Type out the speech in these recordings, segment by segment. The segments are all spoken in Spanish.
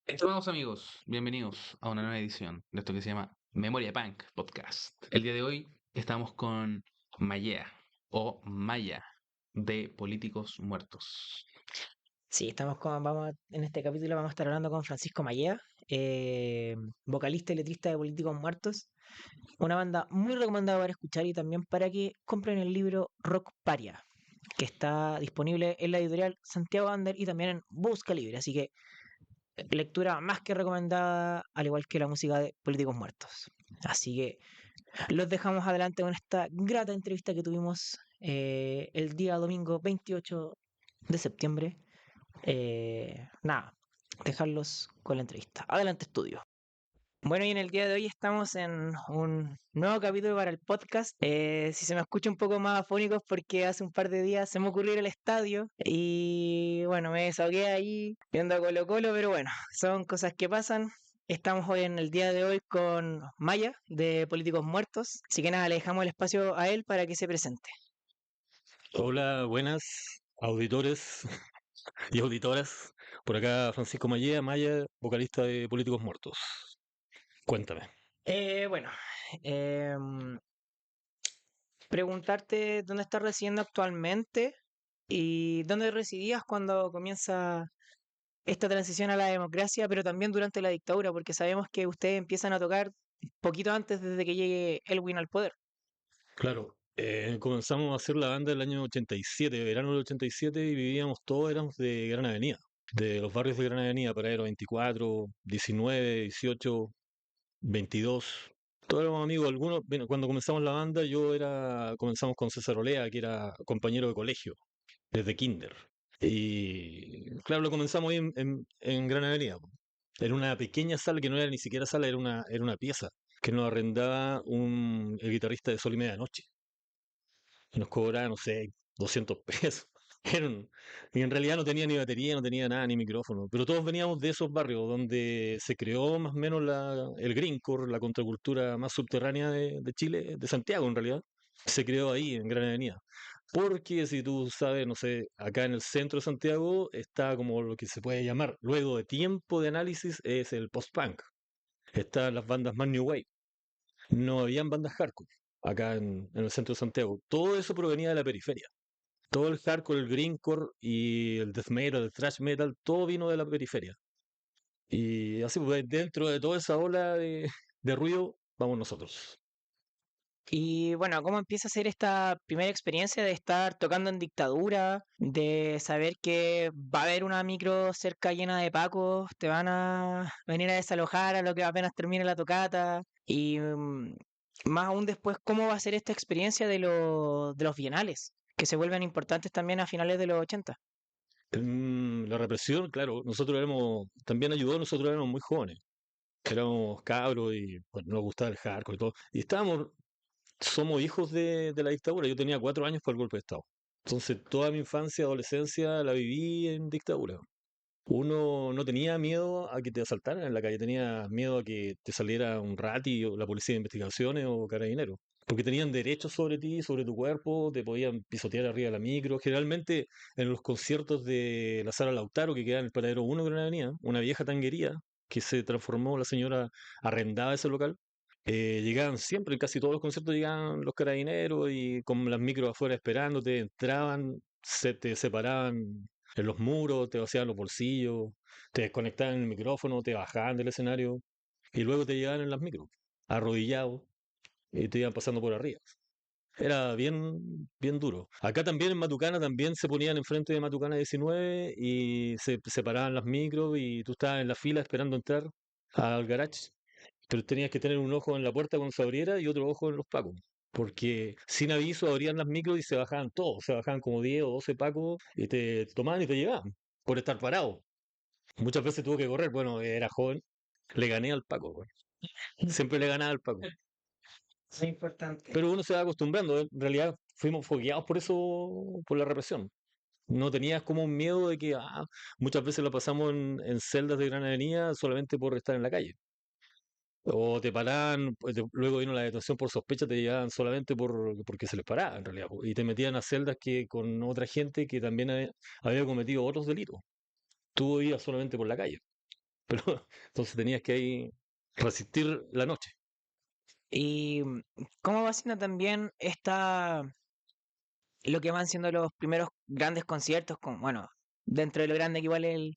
Estimados amigos, bienvenidos a una nueva edición de esto que se llama Memoria Punk Podcast. El día de hoy estamos con Maya o Maya de Políticos Muertos. Sí, en este capítulo vamos a estar hablando con Francisco Mallea, vocalista y letrista de Políticos Muertos, una banda muy recomendada para escuchar y también para que compren el libro Rock Paria, que está disponible en la editorial Santiago Ander y también en Busca Libre, así que lectura más que recomendada, al igual que la música de Políticos Muertos. Así que los dejamos adelante con esta grata entrevista que tuvimos el día domingo 28 de septiembre. Nada, dejarlos con la entrevista. Adelante, estudio. Bueno, y en el día de hoy estamos en un nuevo capítulo para el podcast. Si se me escucha un poco más afónico es porque hace un par de días se me ocurrió ir al estadio y bueno, me desahogué ahí viendo a Colo Colo, pero bueno, son cosas que pasan. Estamos hoy en el día de hoy con Maya de Políticos Muertos, así que nada, le dejamos el espacio a él para que se presente. Hola, buenas auditores y auditoras. Por acá Francisco Maya, vocalista de Políticos Muertos. Cuéntame. Bueno, em, preguntarte dónde estás residiendo actualmente y dónde residías cuando comienza esta transición a la democracia, pero también durante la dictadura, porque sabemos que ustedes empiezan a tocar poquito antes desde que llegue Elwin al poder. Claro, comenzamos a hacer la banda el año 87, verano del 87, y vivíamos todos, éramos de Gran Avenida, de los barrios de Gran Avenida, Paradero 24, 19, 18, 22. Todos éramos amigos, algunos, bueno, cuando comenzamos la banda comenzamos con César Olea, que era compañero de colegio, desde kinder. Y claro, lo comenzamos ahí en Gran Avenida, po. Era una pequeña sala que no era ni siquiera sala, era una pieza que nos arrendaba el guitarrista de Sol y Medianoche. Y nos cobraba, no sé, 200 pesos. Y en realidad no tenía ni batería, no tenía nada, ni micrófono. Pero todos veníamos de esos barrios donde se creó más o menos el grindcore, la contracultura más subterránea de Chile, de Santiago en realidad. Se creó ahí, en Gran Avenida. Porque si tú sabes, no sé, acá en el centro de Santiago está como lo que se puede llamar, luego de tiempo de análisis, es el post-punk. Están las bandas más New Wave. No habían bandas hardcore acá en el centro de Santiago. Todo eso provenía de la periferia. Todo el hardcore, el grindcore y el death metal, el thrash metal, todo vino de la periferia. Y así, pues, dentro de toda esa ola de ruido, vamos nosotros. Y bueno, ¿cómo empieza a ser esta primera experiencia de estar tocando en dictadura, de saber que va a haber una micro cerca llena de pacos, te van a venir a desalojar a lo que apenas termine la tocata? Y más aún después, ¿cómo va a ser esta experiencia de los bienales, que se vuelven importantes también a finales de los 80? La represión, claro, nosotros también ayudó, nosotros éramos muy jóvenes. Éramos cabros y bueno, nos gustaba el hardcore y todo. Y somos hijos de la dictadura. Yo tenía 4 años por el golpe de Estado. Entonces toda mi infancia, adolescencia la viví en dictadura. Uno no tenía miedo a que te asaltaran en la calle, tenía miedo a que te saliera un rati o la policía de investigaciones o carabineros. Porque tenían derechos sobre ti, sobre tu cuerpo, te podían pisotear arriba de la micro. Generalmente en los conciertos de la Sala Lautaro, que queda en el Paradero 1 de la avenida, una vieja tanguería que se transformó, la señora arrendaba ese local. Llegaban siempre, en casi todos los conciertos llegaban los carabineros y con las micros afuera esperándote, entraban, se te separaban en los muros, te vaciaban los bolsillos, te desconectaban el micrófono, te bajaban del escenario y luego te llevaban en las micros, arrodillados, y te iban pasando por arriba. Era bien, bien duro. Acá también en Matucana también se ponían enfrente de Matucana 19 y se separaban las micros y tú estabas en la fila esperando entrar al garage, pero tenías que tener un ojo en la puerta cuando se abriera y otro ojo en los pacos. Porque sin aviso abrían las micros y se bajaban todos, se bajaban como 10 o 12 pacos y te tomaban y te llevaban por estar parado. Muchas veces tuve que correr, bueno, era joven, le gané al paco, güey. Siempre le ganaba al paco. Es importante. Pero uno se va acostumbrando, en realidad fuimos fogueados por eso, por la represión. No tenías como un miedo de que muchas veces lo pasamos en celdas de Gran Avenida solamente por estar en la calle. O te paraban, pues, luego vino la detención por sospecha, te llevaban solamente porque se les paraba, en realidad, po, y te metían a celdas que con otra gente que también había cometido otros delitos. Tú ibas solamente por la calle. pero entonces tenías que ahí resistir la noche. ¿Y cómo va siendo también lo que van siendo los primeros grandes conciertos bueno, dentro de lo grande que igual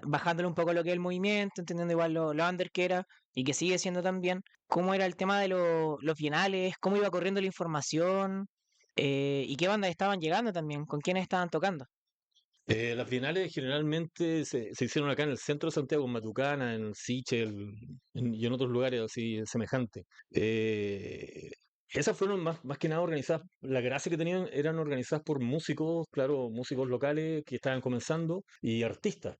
bajándole un poco lo que es el movimiento, entendiendo igual lo under que era y que sigue siendo también, cómo era el tema de los bienales, cómo iba corriendo la información, y qué bandas estaban llegando también, con quiénes estaban tocando? Las bienales generalmente se hicieron acá en el centro de Santiago, en Matucana, en Sichel y en otros lugares así semejantes. Esas fueron más que nada organizadas, la gracia que tenían eran organizadas por músicos, claro, músicos locales que estaban comenzando y artistas.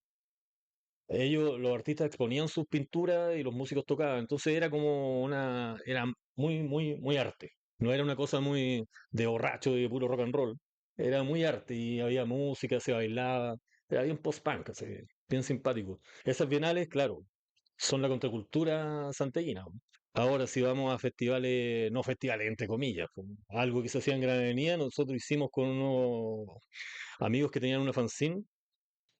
Ellos, los artistas exponían sus pinturas y los músicos tocaban, entonces era como era muy arte. No era una cosa muy de borracho y de puro rock and roll. Era muy arte y había música, se bailaba, era bien post-punk, así, bien simpático. Esas bienales, claro, son la contracultura santiaguina. Ahora, si vamos a festivales, no festivales entre comillas, algo que se hacía en Gran Avenida, nosotros hicimos con unos amigos que tenían una fanzine,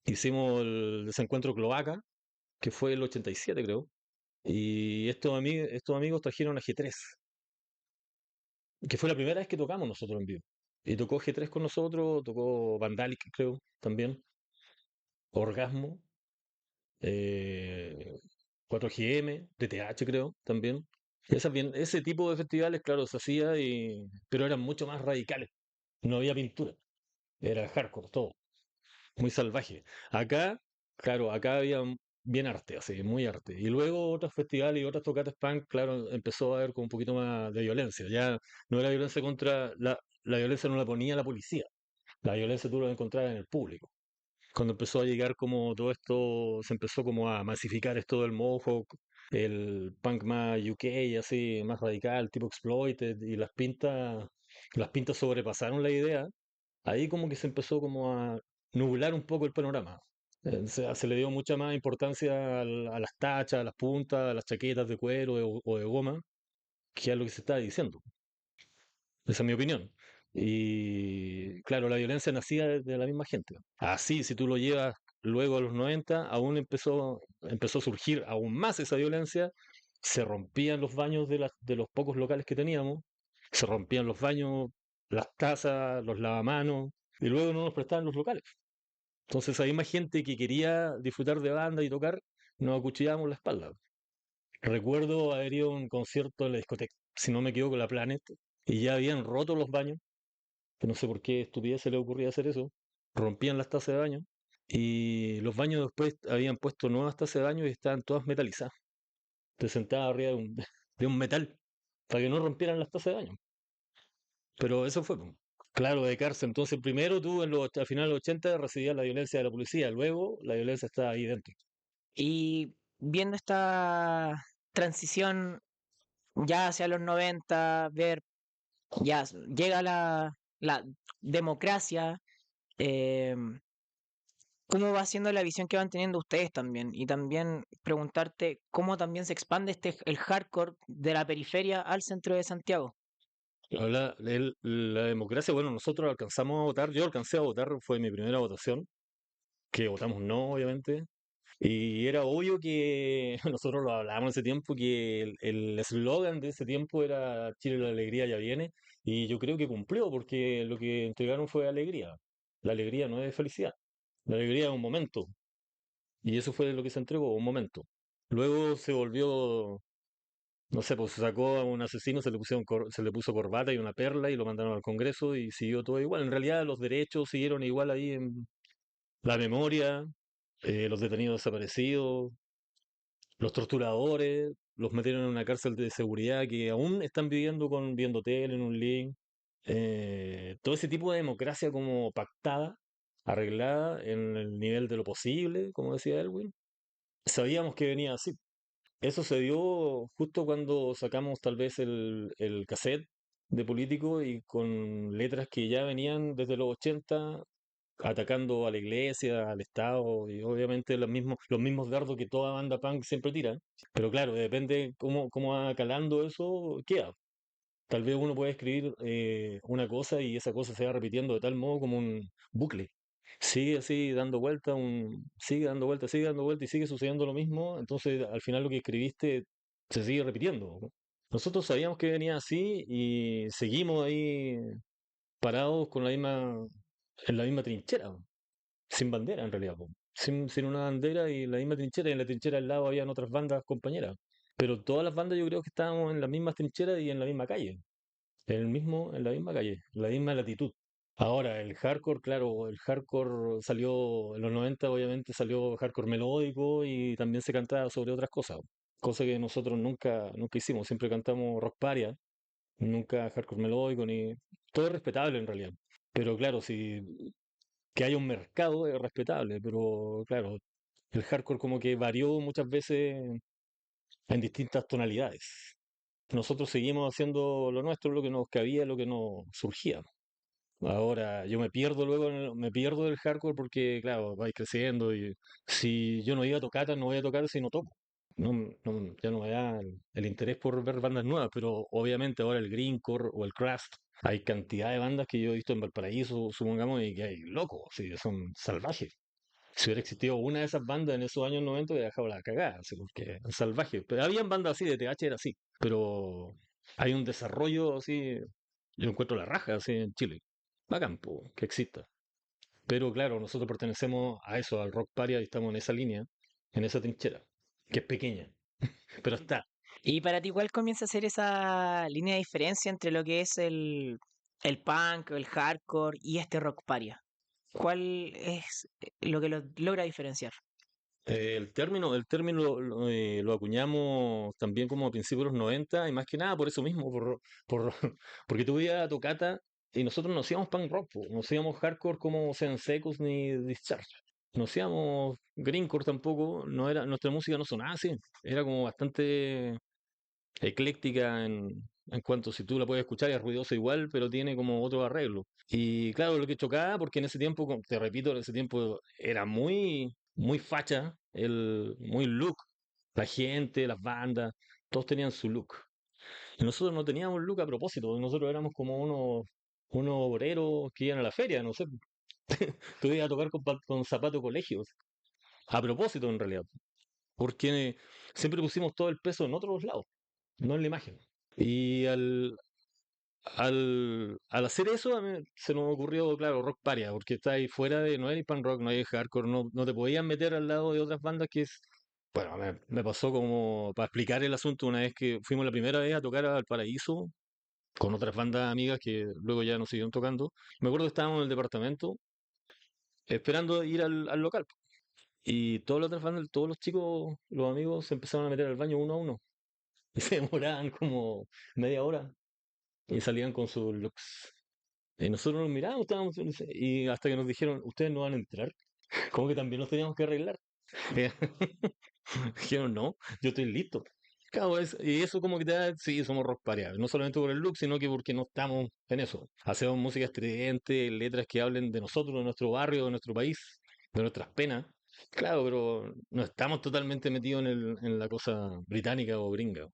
hicimos el desencuentro Cloaca, que fue el 87, creo. Y estos amigos trajeron a G3, que fue la primera vez que tocamos nosotros en vivo. Y tocó G3 con nosotros, tocó Vandalic, creo, también, Orgasmo, eh, 4GM, DTH, creo, también. Ese tipo de festivales, claro, se hacía, pero eran mucho más radicales. No había pintura, era hardcore, todo. Muy salvaje. Acá, claro, acá había bien arte, así, muy arte. Y luego otros festivales y otras tocatas punk, claro, empezó a haber con un poquito más de violencia. Ya no era violencia la violencia no la ponía la policía. La violencia tú la encontrabas en el público. Cuando empezó a llegar como todo esto, se empezó como a masificar esto del Mohawk, el punk más UK, así, más radical, tipo Exploited, y las pintas sobrepasaron la idea. Ahí como que se empezó como a nublar un poco el panorama. Se le dio mucha más importancia a las tachas, a las puntas, a las chaquetas de cuero o de goma, que a lo que se estaba diciendo. Esa es mi opinión. Y claro, la violencia nacía de la misma gente. Así, si tú lo llevas luego a los 90, aún empezó a surgir aún más esa violencia. Se rompían los baños de los pocos locales que teníamos, se rompían los baños, las tazas, los lavamanos, y luego no nos prestaban los locales. Entonces hay más gente que quería disfrutar de banda y tocar, nos acuchillábamos la espalda. Recuerdo haber ido a un concierto en la discoteca, si no me equivoco, la Planet, y ya habían roto los baños, que no sé por qué estupidez se le ocurría hacer eso. Rompían las tazas de baño y los baños después habían puesto nuevas tazas de baño y estaban todas metalizadas. Te sentabas arriba de un metal para que no rompieran las tazas de baño. Pero eso fue, po. Claro, de cárcel. Entonces, primero tú al final de los 80 recibías la violencia de la policía, luego la violencia estaba ahí dentro. Y viendo esta transición ya hacia los 90, ver, llega la democracia, em, ¿cómo va siendo la visión que van teniendo ustedes también? Y también preguntarte cómo también se expande el hardcore de la periferia al centro de Santiago. La democracia, bueno, nosotros alcanzamos a votar, yo alcancé a votar, fue mi primera votación, que votamos no, obviamente. Y era obvio que nosotros lo hablábamos ese tiempo, que el eslogan de ese tiempo era Chile la alegría ya viene, y yo creo que cumplió, porque lo que entregaron fue alegría. La alegría no es felicidad, la alegría es un momento, y eso fue lo que se entregó, un momento. Luego se volvió, no sé, pues sacó a un asesino, se le puso corbata y una perla y lo mandaron al Congreso y siguió todo igual. En realidad los derechos siguieron igual ahí en la memoria, los detenidos desaparecidos, los torturadores los metieron en una cárcel de seguridad que aún están viendo tele en un link. Todo ese tipo de democracia como pactada, arreglada en el nivel de lo posible, como decía Elwin. Sabíamos que venía así. Eso se dio justo cuando sacamos tal vez el cassette de Político y con letras que ya venían desde los 80 atacando a la iglesia, al Estado y obviamente los mismos dardos que toda banda punk siempre tira. Pero claro, depende cómo va calando eso, queda. Tal vez uno puede escribir una cosa y esa cosa se va repitiendo de tal modo como un bucle. sigue así dando vuelta, sigue dando vuelta, sigue dando vuelta y sigue sucediendo lo mismo, entonces al final lo que escribiste se sigue repitiendo, ¿no? Nosotros sabíamos que venía así y seguimos ahí parados con en la misma trinchera, sin bandera en realidad, po. Sin una bandera y la misma trinchera, y en la trinchera al lado habían otras bandas compañeras. Pero todas las bandas yo creo que estábamos en las mismas trincheras y en la misma calle, en la misma calle, en la misma latitud. Ahora, el hardcore, claro, el hardcore salió, en los 90 obviamente salió hardcore melódico y también se cantaba sobre otras cosas, cosa que nosotros nunca hicimos, siempre cantamos rock paria, nunca hardcore melódico, ni... Todo es respetable en realidad. Pero claro, si que haya un mercado es respetable, pero claro, el hardcore como que varió muchas veces en distintas tonalidades. Nosotros seguimos haciendo lo nuestro, lo que nos cabía, lo que nos surgía. Ahora yo me pierdo luego, me pierdo del hardcore porque, claro, vais creciendo y si yo no iba a tocar, no voy a tocar si no toco. Ya no me da el interés por ver bandas nuevas, pero obviamente ahora el grindcore o el crust, hay cantidad de bandas que yo he visto en Valparaíso, supongamos, y que hay locos, sí, son salvajes. Si hubiera existido una de esas bandas en esos años 90, hubiera dejado la cagada, así, porque es salvaje. Pero habían bandas así, de TH era así, pero hay un desarrollo así, yo encuentro la raja así en Chile. Bacán, po, que exista. Pero claro, nosotros pertenecemos a eso, al rock paria, y estamos en esa línea, en esa trinchera, que es pequeña, pero está. Y para ti, ¿cuál comienza a ser esa línea de diferencia entre lo que es el punk, el hardcore y este rock paria? ¿Cuál es lo que lo logra diferenciar? El término lo acuñamos también como a principios de los 90 y más que nada por eso mismo, por, porque tú veías a Tocata y nosotros no hacíamos punk rock, po, no hacíamos hardcore como Seven Seconds ni Discharge, no hacíamos grindcore tampoco, no era, nuestra música no sonaba así, era como bastante ecléctica en cuanto si tú la puedes escuchar es ruidosa igual, pero tiene como otro arreglo. Y claro, lo que chocaba, porque en ese tiempo, te repito, en ese tiempo era muy facha, muy look. La gente, las bandas, todos tenían su look. Y nosotros no teníamos look a propósito, nosotros éramos como unos obreros que iban a la feria, no sé. Tú ibas a tocar con zapatos de colegios. A propósito, en realidad. Porque siempre pusimos todo el peso en otros lados, no en la imagen. Y al hacer eso, a mí se nos ocurrió, claro, rock paria, porque está ahí fuera de, no hay punk rock, no hay hardcore, no te podías meter al lado de otras bandas que es, bueno, me pasó como para explicar el asunto una vez que fuimos la primera vez a tocar al Paraíso con otras bandas amigas que luego ya nos siguieron tocando. Me acuerdo que estábamos en el departamento esperando ir al local. Y todas las otras bandas, todos los chicos, los amigos, se empezaron a meter al baño uno a uno. Y se demoraban como media hora y salían con sus looks. Y nosotros nos mirábamos, estábamos, y hasta que nos dijeron, ustedes no van a entrar, como que también nos teníamos que arreglar. Dijeron, no, yo estoy listo. Claro, y eso como que te da, sí, somos rock paria, no solamente por el look, sino que porque no estamos en eso. Hacemos música estridente, letras que hablen de nosotros, de nuestro barrio, de nuestro país, de nuestras penas. Claro, pero no estamos totalmente metidos en la cosa británica o gringa.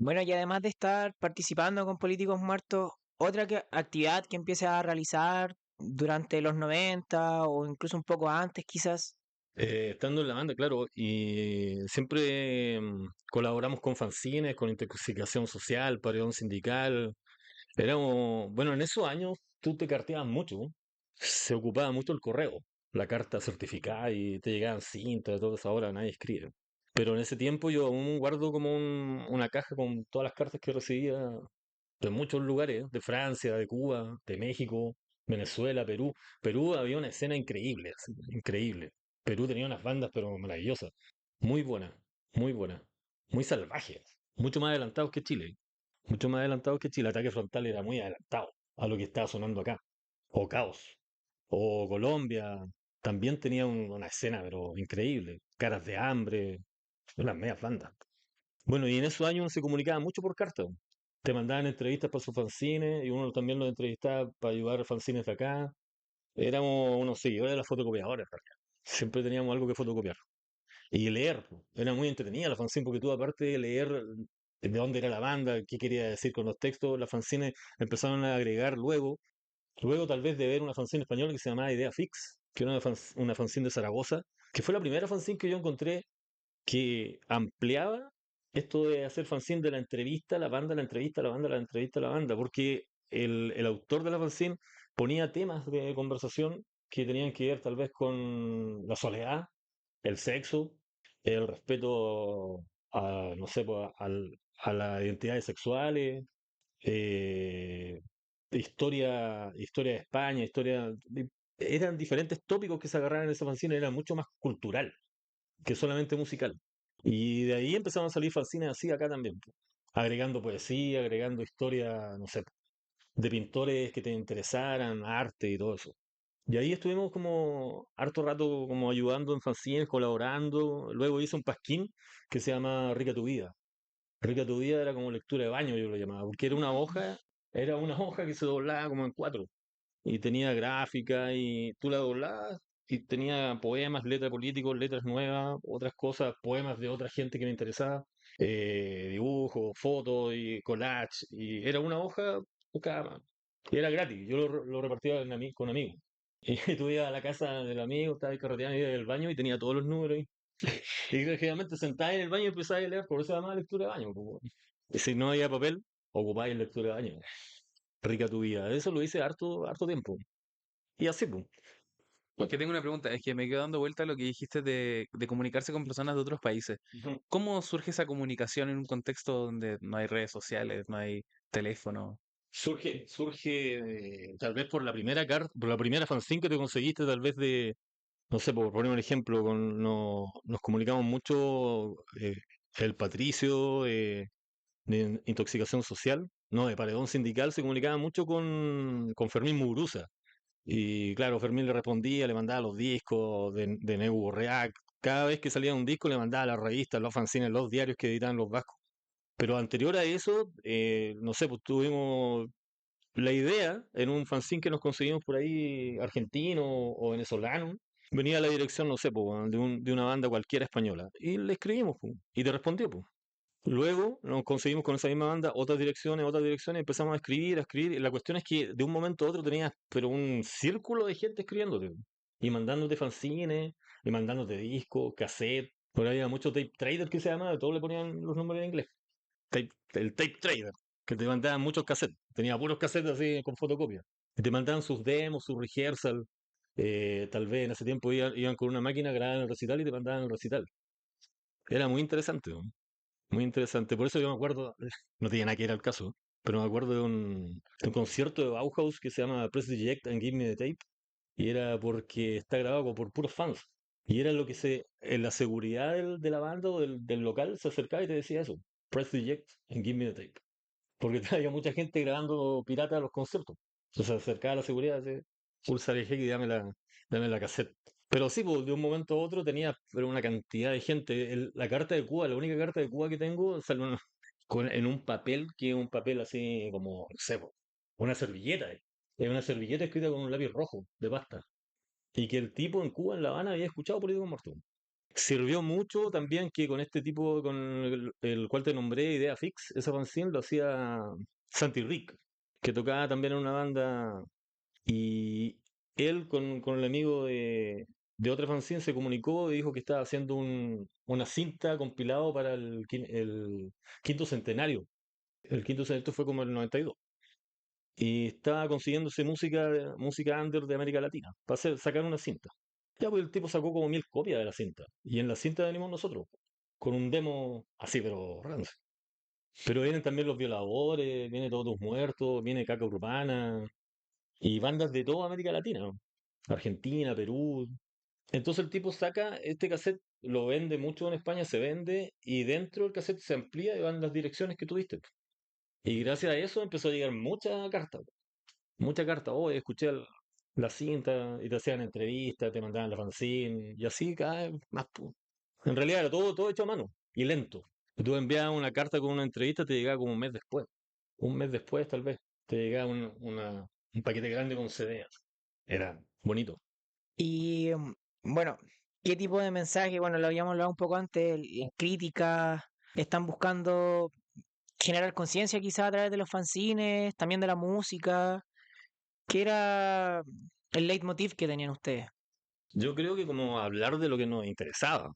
Bueno, y además de estar participando con Políticos Muertos, otra actividad que empiece a realizar durante los 90 o incluso un poco antes, quizás. Estando en la banda, claro, y siempre colaboramos con fanzines, con Intoxicación Social, Paredón Sindical. Éramos, bueno, en esos años tú te carteabas mucho, ¿no? Se ocupaba mucho el correo, la carta certificada y te llegaban cintas, todo eso, ahora nadie escribe. Pero en ese tiempo yo aún guardo como una caja con todas las cartas que recibía de muchos lugares, de Francia, de Cuba, de México, Venezuela, Perú. Perú había una escena increíble, así, increíble. Perú tenía unas bandas pero maravillosas, muy buenas, muy buenas, muy salvajes, mucho más adelantados que Chile, mucho más adelantados que Chile. Ataque Frontal era muy adelantado a lo que estaba sonando acá. O Caos, o Colombia, también tenía una escena pero increíble. Caras de Hambre, unas medias bandas. Bueno, y en esos años uno se comunicaba mucho por carta. Te mandaban entrevistas para sus fanzines y uno también los entrevistaba para ayudar a fanzines de acá. Éramos unos seguidores de la fotocopiadora, en realidad. Siempre teníamos algo que fotocopiar. Y leer, po. Era muy entretenida la fanzine porque tú, aparte de leer de dónde era la banda, qué quería decir con los textos, las fanzines empezaron a agregar luego tal vez de ver una fanzine española que se llamaba Idea Fix, que era una fanzine de Zaragoza, que fue la primera fanzine que yo encontré que ampliaba esto de hacer fanzine de la entrevista, la banda, la entrevista, la banda, la entrevista, la banda, porque el autor de la fanzine ponía temas de conversación que tenían que ver tal vez con la soledad, el sexo, el respeto a, no sé, pues, a las identidades sexuales, eh, historia de España, eran diferentes tópicos que se agarraban en esa fanzine, era mucho más cultural que solamente musical. Y de ahí empezaron a salir fanzines así acá también, po, agregando poesía, agregando historia, no sé, de pintores que te interesaran, arte y todo eso. Y ahí estuvimos como harto rato como ayudando en fanzines, colaborando. Luego hice un pasquín que se llama Rica tu vida. Rica tu vida era como lectura de baño, yo lo llamaba, porque era una hoja que se doblaba como en cuatro y tenía gráfica y tú la doblabas y tenía poemas, letras de políticos, letras nuevas, otras cosas, poemas de otra gente que me interesaba, dibujos, fotos y collage y era una hoja cada y era gratis, yo lo repartía con amigos. Y tú ibas a la casa del amigo, estabas ahí carreteando y ibas al baño y tenía todos los números ahí. Y generalmente sentabas en el baño y empezabas a leer, por eso se llama lectura de baño, po. Y si no había papel, ocupabas lectura de baño. Rica tu vida. Eso lo hice harto tiempo. Y así, pues. Es que tengo una pregunta, es que me quedo dando vuelta a lo que dijiste de comunicarse con personas de otros países. Ujú. ¿Cómo surge esa comunicación en un contexto donde no hay redes sociales, no hay teléfono? Surge tal vez por la primera carta, por la primera fanzine que te conseguiste, tal vez de, no sé, por poner un ejemplo, nos comunicamos mucho el Patricio de Intoxicación Social, no, de Paredón Sindical, se comunicaba mucho con Fermín Muguruza. Y claro, Fermín le respondía, le mandaba los discos de Neu React. Cada vez que salía un disco le mandaba las revistas, los fanzines, los diarios que editaban los vascos. Pero anterior a eso, no sé, pues tuvimos la idea en un fanzine que nos conseguimos por ahí, argentino o venezolano, venía la dirección, no sé, pues, weón, de una banda cualquiera española. Y le escribimos, pues, y te respondió, pues. Luego nos conseguimos con esa misma banda otras direcciones, empezamos a escribir. Y la cuestión es que de un momento a otro tenías, pero un círculo de gente escribiéndote y mandándote fanzines, y mandándote discos, cassette. Por ahí había mucho tape trader que se llama, todos le ponían los nombres en inglés. El tape trader, que te mandaban muchos cassettes. Tenía puros cassettes así con fotocopia. Y te mandaban sus demos, sus rehearsal. Tal vez en ese tiempo iban con una máquina, grababan el recital y te mandaban el recital. Era muy interesante, ¿no? Muy interesante. Por eso yo me acuerdo, no tenía nada que ver al caso, pero me acuerdo de un concierto de Bauhaus que se llama Press the Eject and Give Me the Tape. Y era porque está grabado por puros fans. Y era lo que en la seguridad de la banda o del local se acercaba y te decía eso. Press the Eject and Give Me the Tape. Porque había mucha gente grabando pirata a los conciertos. Entonces se acercaba a la seguridad, dice, pulsa el eject y dame la cassette. Pero sí, pues, de un momento a otro tenía pero una cantidad de gente. La carta de Cuba, la única carta de Cuba que tengo, sale en un papel, que es un papel así como, no sé, po, una servilleta. Es una servilleta escrita con un lápiz rojo de pasta. Y que el tipo en Cuba, en La Habana, había escuchado Político Muerto. Sirvió mucho también que con este tipo, con el cual te nombré, Idea Fix, esa fanzine lo hacía Santi Rick, que tocaba también en una banda. Y él con el amigo de otra fanzine se comunicó y dijo que estaba haciendo una cinta compilado para el quinto centenario. El quinto centenario fue como el 92. Y estaba consiguiéndose música under de América Latina para sacar una cinta. Ya, pues el tipo sacó como 1000 copias de la cinta. Y en la cinta venimos nosotros, con un demo así, pero rancio. Pero vienen también Los Violadores, viene Todos Tus Muertos, viene Caca Urbana y bandas de toda América Latina, ¿no? Argentina, Perú. Entonces el tipo saca este cassette, lo vende mucho en España, se vende y dentro del cassette se amplía y van las direcciones que tuviste. Y gracias a eso empezó a llegar mucha carta. Oh, escuché la cinta y te hacían entrevistas, te mandaban la fanzine y así cada vez más, po. En realidad era todo hecho a mano y lento. Y tú enviabas una carta con una entrevista, te llegaba como un mes después. Un mes después, tal vez, te llegaba un paquete grande con CDs. Era bonito. Y bueno, ¿qué tipo de mensaje? Bueno, lo habíamos hablado un poco antes, críticas, están buscando generar conciencia quizá a través de los fanzines, también de la música. ¿Qué era el leitmotiv que tenían ustedes? Yo creo que como hablar de lo que nos interesaba,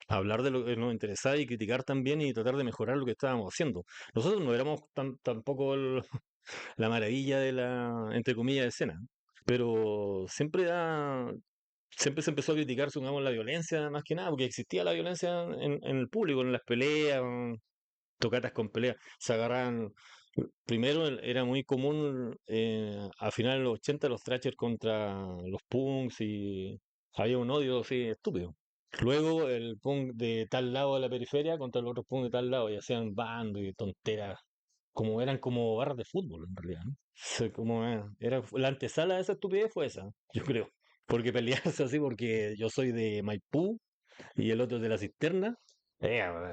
hablar de lo que nos interesaba y criticar también y tratar de mejorar lo que estábamos haciendo. Nosotros no éramos tampoco la maravilla de la, entre comillas, escena, pero siempre se empezó a criticar, supongamos, la violencia más que nada, porque existía la violencia en el público, en las peleas, tocatas con peleas, se agarraban. Primero era muy común a finales de los 80 los thrashers contra los punks y había un odio así estúpido. Luego el punk de tal lado de la periferia contra el otro punk de tal lado y hacían bando y tonteras, como eran como barras de fútbol en realidad, ¿no? Como era la antesala de esa estupidez fue esa, yo creo. Porque pelearse así porque yo soy de Maipú y el otro es de la Cisterna,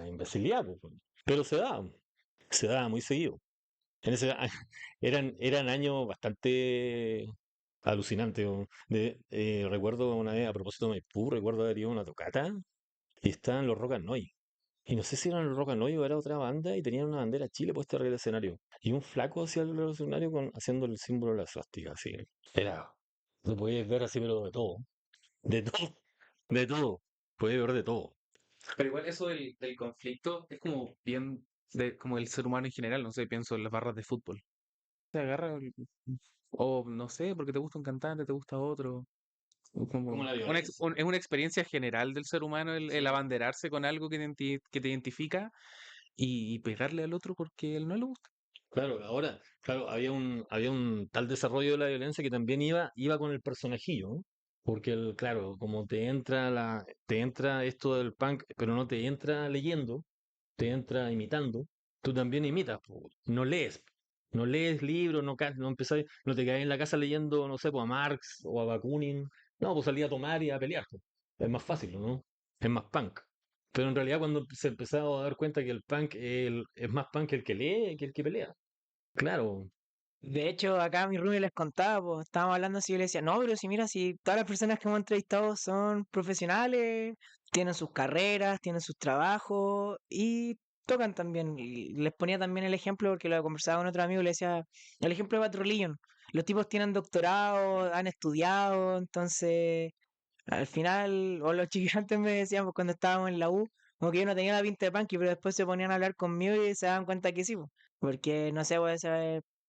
imbecilidad, pues. Pero se daba muy seguido. En ese, eran años bastante alucinantes. Recuerdo una vez, a propósito de Maipú, recuerdo haber ido a una tocata y estaban los Rock and Noise. Y no sé si eran los Rock and Noise o era otra banda y tenían una bandera Chile puesta arriba del escenario. Y un flaco hacia el escenario haciendo el símbolo de la swastika, así. Era, lo podías ver así, pero de todo. De todo, de todo. Puedes ver de todo. Pero igual eso del conflicto es como bien como el ser humano en general, no sé, pienso en las barras de fútbol. Te agarra, o no sé, porque te gusta un cantante, te gusta otro. O Como como la violencia. es una experiencia general del ser humano el Sí. abanderarse con algo que te identifica y pegarle al otro porque él no le gusta. Claro, ahora, claro, había un tal desarrollo de la violencia que también iba con el personajillo, ¿no? Porque claro, como te entra esto del punk, pero no te entra leyendo, te entra imitando, tú también imitas, po. No lees libros, no empezás, no te quedas en la casa leyendo, no sé, pues a Marx o a Bakunin, no, pues salí a tomar y a pelear, po. Es más fácil, ¿no? Es más punk. Pero en realidad cuando se empezaba a dar cuenta que el punk es más punk el que lee que el que pelea. Claro, De hecho, acá mi Rubio les contaba, pues, estábamos hablando así, yo le decía, no, pero si mira, si todas las personas que hemos entrevistado son profesionales, tienen sus carreras, tienen sus trabajos y tocan también. Y les ponía también el ejemplo, porque lo conversaba con otro amigo, le decía, el ejemplo de Bad Religion. Los tipos tienen doctorado, han estudiado, entonces, al final, o los chiquillos antes me decían, pues, cuando estábamos en la U, como que yo no tenía la pinta de punky, pero después se ponían a hablar conmigo y se daban cuenta que sí, pues. Porque, no sé, pues,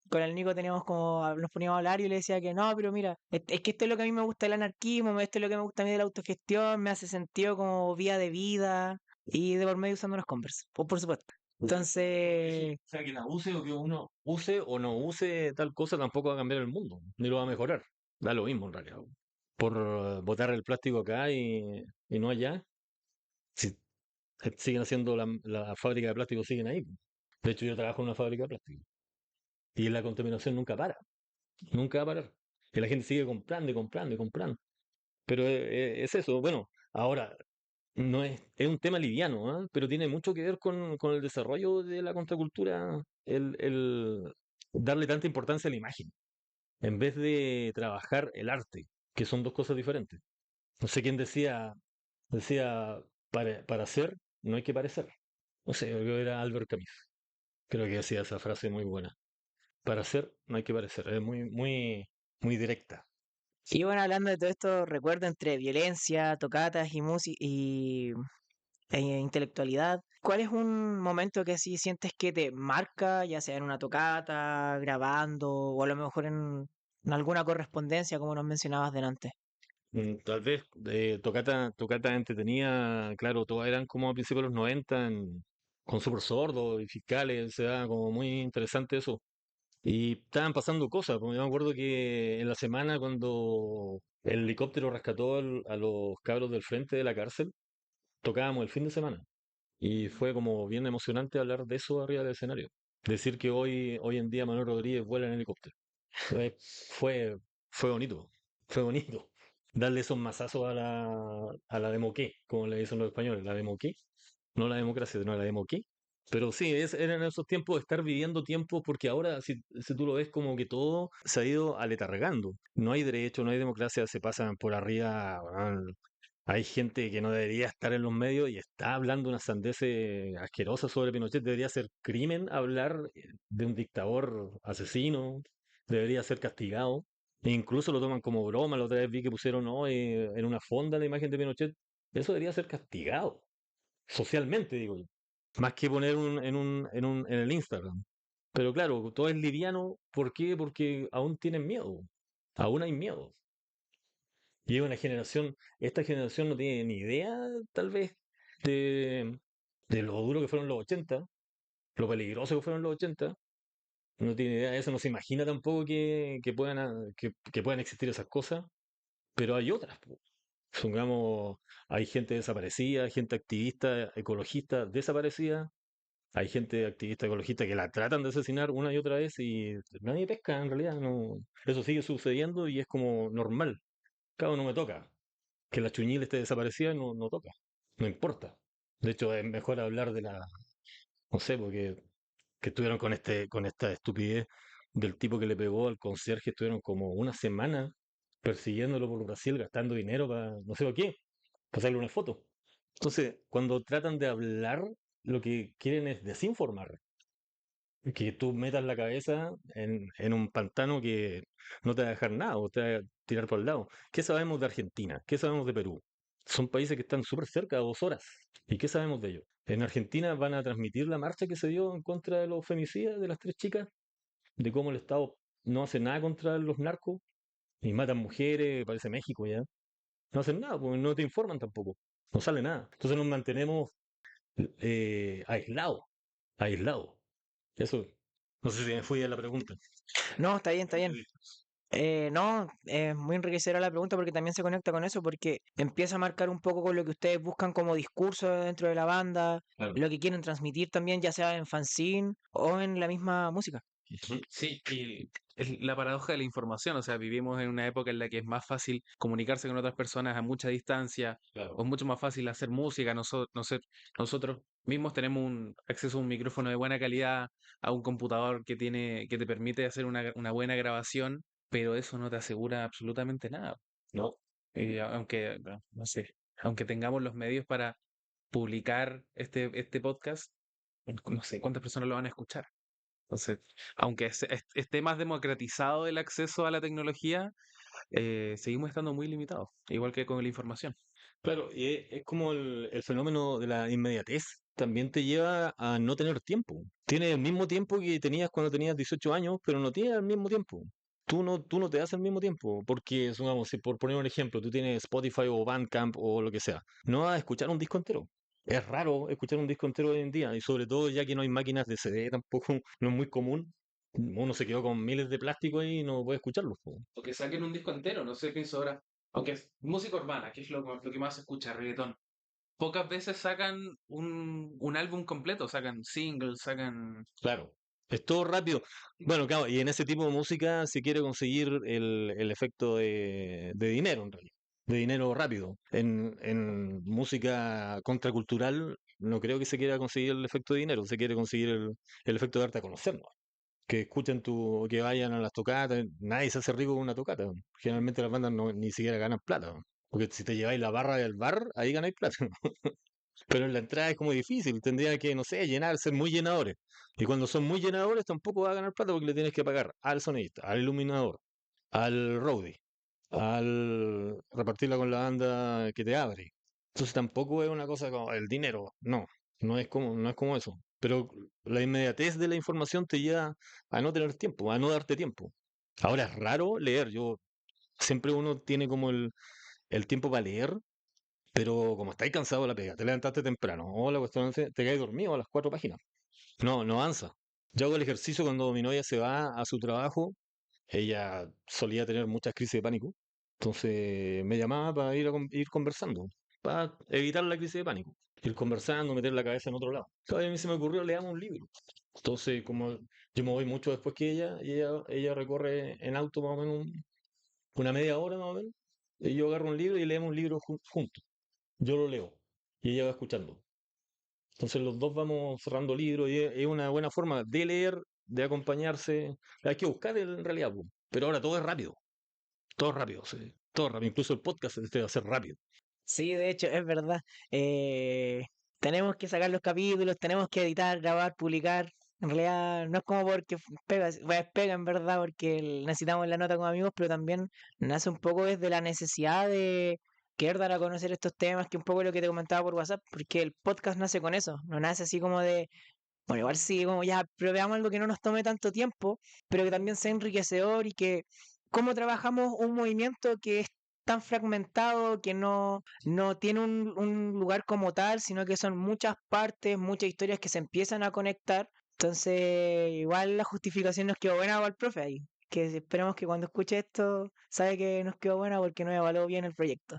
con el Nico teníamos como, nos poníamos a hablar y yo le decía que no, pero mira, es que esto es lo que a mí me gusta del anarquismo, esto es lo que me gusta a mí de la autogestión, me hace sentido como vía de vida y de por medio usando unos Converse, pues, por supuesto. sí, Entonces, o sea, que la use o que uno use o no use tal cosa tampoco va a cambiar el mundo, ni lo va a mejorar. Da lo mismo en realidad. Por botar el plástico acá y no allá, si siguen haciendo la fábrica de plástico, siguen ahí. De hecho, yo trabajo en una fábrica de plástico y la contaminación nunca para, nunca va a parar. Y la gente sigue comprando y comprando y comprando. Pero es eso. Bueno, ahora, no es un tema liviano, ¿ah? Pero tiene mucho que ver con el desarrollo de la contracultura, el darle tanta importancia a la imagen, en vez de trabajar el arte, que son dos cosas diferentes. No sé quién decía, para ser no hay que parecer. No sé, creo que era Albert Camus. Creo que decía esa frase muy buena. Para ser no hay que parecer. Es muy, muy, muy directa. y bueno, hablando de todo esto, recuerdo entre violencia, tocatas y música e intelectualidad. ¿Cuál es un momento que así sientes que te marca, ya sea en una tocata, grabando, o a lo mejor en alguna correspondencia, como nos mencionabas delante? Tal vez tocata entretenida, claro, todas eran como a principios de los 90 con Super Sordo y Fiscales, se da como muy interesante eso. Y estaban pasando cosas, porque yo me acuerdo que en la semana cuando el helicóptero rescató a los cabros del frente de la cárcel, tocábamos el fin de semana. Y fue como bien emocionante hablar de eso arriba del escenario. Decir que hoy en día Manuel Rodríguez vuela en helicóptero. Fue, fue, fue bonito, fue bonito. Darle esos mazazos a la demoqué, como le dicen los españoles, la demoqué, no la democracia, sino la demoqué. Pero sí, eran esos tiempos de estar viviendo tiempos, porque ahora, si tú lo ves, como que todo se ha ido aletargando. No hay derecho, no hay democracia, se pasan por arriba. Hay gente que no debería estar en los medios y está hablando unas sandeces asquerosas sobre Pinochet. Debería ser crimen hablar de un dictador asesino, debería ser castigado. E incluso lo toman como broma. La otra vez vi que pusieron hoy en una fonda la imagen de Pinochet. Eso debería ser castigado, socialmente, digo yo. Más que poner en el Instagram. Pero claro, todo es liviano. ¿Por qué? Porque aún tienen miedo. Aún hay miedo. Y es una generación, esta generación no tiene ni idea, tal vez, de, de lo duro que fueron los 80, lo peligroso que fueron los 80. No tiene idea de eso, no se imagina tampoco que puedan existir esas cosas, pero hay otras, po. Supongamos, hay gente desaparecida, gente activista, ecologista desaparecida, hay gente activista ecologista que la tratan de asesinar una y otra vez y nadie pesca en realidad, no. Eso sigue sucediendo y es como normal. Cada uno me toca. Que la Chuñil esté desaparecida no toca, no importa. De hecho, es mejor hablar de la, no sé, porque que estuvieron con esta estupidez del tipo que le pegó al conserje, estuvieron como una semana persiguiéndolo por Brasil, gastando dinero para no sé para qué, para hacerle una foto. Entonces, cuando tratan de hablar, lo que quieren es desinformar, que tú metas la cabeza en un pantano que no te va a dejar nada, o te va a tirar por el lado. ¿Qué sabemos de Argentina? ¿Qué sabemos de Perú? Son países que están súper cerca, a 2 horas. ¿Y qué sabemos de ellos? En Argentina van a transmitir la marcha que se dio en contra de los femicidas de las 3 chicas, de cómo el Estado no hace nada contra los narcos y matan mujeres, parece México ya. No hacen nada, porque no te informan tampoco. No sale nada. Entonces nos mantenemos aislados, aislados. Eso, no sé si me fui a la pregunta. No, está bien, está bien. No, es muy enriquecedora la pregunta porque también se conecta con eso, porque empieza a marcar un poco con lo que ustedes buscan como discurso dentro de la banda, Claro. lo que quieren transmitir también, ya sea en fanzine o en la misma música. Sí, y es la paradoja de la información, o sea, vivimos en una época en la que es más fácil comunicarse con otras personas a mucha distancia, Claro. o es mucho más fácil hacer música, nosotros mismos tenemos un acceso a un micrófono de buena calidad, a un computador que te permite hacer una buena grabación, pero eso no te asegura absolutamente nada. No, Aunque, no sé, aunque tengamos los medios para publicar este podcast, no sé cuántas personas lo van a escuchar. Entonces, aunque esté más democratizado el acceso a la tecnología, seguimos estando muy limitados, igual que con la información. claro, y es como el fenómeno de la inmediatez también te lleva a no tener tiempo. Tienes el mismo tiempo que tenías cuando tenías 18 años, pero no tienes el mismo tiempo. Tú no te das el mismo tiempo, porque, supongamos, si por poner un ejemplo, tú tienes Spotify o Bandcamp o lo que sea, no vas a escuchar un disco entero. Es raro escuchar un disco entero hoy en día, y sobre todo ya que no hay máquinas de CD tampoco, no es muy común. Uno se quedó con miles de plástico ahí y no puede escucharlos, po. O que saquen un disco entero, no sé, pienso ahora. Aunque es música urbana, que es lo que más se escucha, reggaetón. Pocas veces sacan un álbum completo, sacan singles, sacan... Claro, es todo rápido. Bueno, claro, y en ese tipo de música se quiere conseguir el efecto de dinero, en realidad, de dinero rápido. En música contracultural no creo que se quiera conseguir el efecto de dinero, se quiere conseguir el efecto de darte a conocer, ¿no? Que escuchen que vayan a las tocatas, nadie se hace rico con una tocata. Generalmente las bandas ni siquiera ganan plata, ¿no? Porque si te lleváis la barra del bar, ahí ganáis plata. Pero en la entrada es como difícil, tendría que, no sé, llenar, ser muy llenadores. Y cuando son muy llenadores tampoco va a ganar plata porque le tienes que pagar al sonidista, al iluminador, al roadie, al repartirla con la banda que te abre. Entonces tampoco es una cosa como el dinero, no es como eso. Pero la inmediatez de la información te lleva a no tener tiempo, a no darte tiempo. Ahora es raro leer, siempre uno tiene como el tiempo para leer, pero como estáis cansado de la pega, te levantaste temprano, o la cuestión es te quedas dormido a las 4 páginas. No avanza. Yo hago el ejercicio cuando mi novia se va a su trabajo, ella solía tener muchas crisis de pánico, entonces me llamaba para ir conversando, para evitar la crisis de pánico. Ir conversando, meter la cabeza en otro lado. Entonces, a mí se me ocurrió, leamos un libro. Entonces, como yo me voy mucho después que ella, y ella recorre en auto más o menos una media hora más o menos, y yo agarro un libro y leemos un libro juntos. Yo lo leo y ella va escuchando. Entonces los dos vamos cerrando libros y es una buena forma de leer, de acompañarse. Hay que buscar en realidad, po. Pero ahora todo es rápido, sí, todo es rápido. Incluso el podcast se debe hacer rápido. Sí, de hecho, es verdad. Tenemos que sacar los capítulos, tenemos que editar, grabar, publicar. En realidad no es como porque pega, pues pega en verdad porque necesitamos la nota como amigos, pero también nace un poco desde la necesidad de querer dar a conocer estos temas, que un poco lo que te comentaba por WhatsApp, porque el podcast nace con eso, no nace así como de, bueno, igual sí, como ya, pero veamos algo que no nos tome tanto tiempo, pero que también sea enriquecedor y que cómo trabajamos un movimiento que es tan fragmentado, que no tiene un lugar como tal, sino que son muchas partes, muchas historias que se empiezan a conectar. Entonces, igual la justificación nos quedó buena para el profe ahí. Que esperemos que cuando escuche esto sabe que nos quedó buena porque nos evaluó bien el proyecto.